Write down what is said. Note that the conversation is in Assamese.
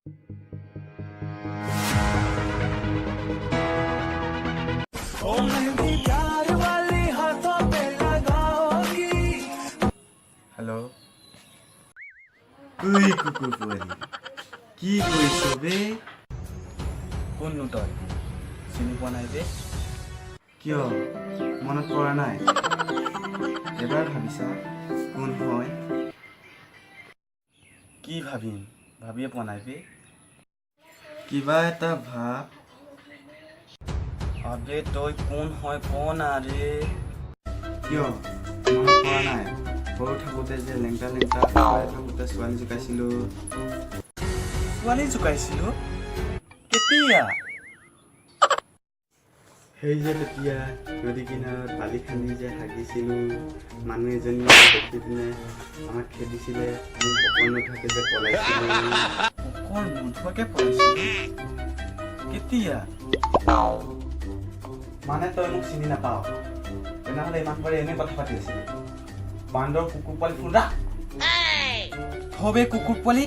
হেল্ল' ঐ কুকুৰ পোৱালি কি কৰিছ বে কোননো তই চিনি পোৱা নাই যে কিয় মনত পৰা নাই এবাৰ ভাবিছা কোন হয় কি ভাবিম ভাবিয়ে পোৱা নাই বে কিবা এটা ভাব আবে তই কোন হয় ক না ৰে কিয় মনত পৰা নাই সৰু থাকোঁতে যে লেংটা থাকোঁতে ছোৱালী জোকাইছিলোঁ কেতিয়া সেই যে তেতিয়া নদী কিনাৰত বালি খান্দি যে হাগিছিলোঁ মানুহ এজনীয়ে দেখি পিনে আমাক খেদিছিলে আমি পকৰ নোধোৱাকৈ যে পলাইছিলোঁ পকৰ নোধোৱাকৈ পলাইছিলোঁ কেতিয়া মানে তই মোক চিনি নাপাৱ তেনেহ'লে ইমান পৰে এনেই কথা পাতি আছিলি বান্দৰ কুকুৰ পোৱালি ফোন ৰাখ থবে কুকুৰ পোৱালি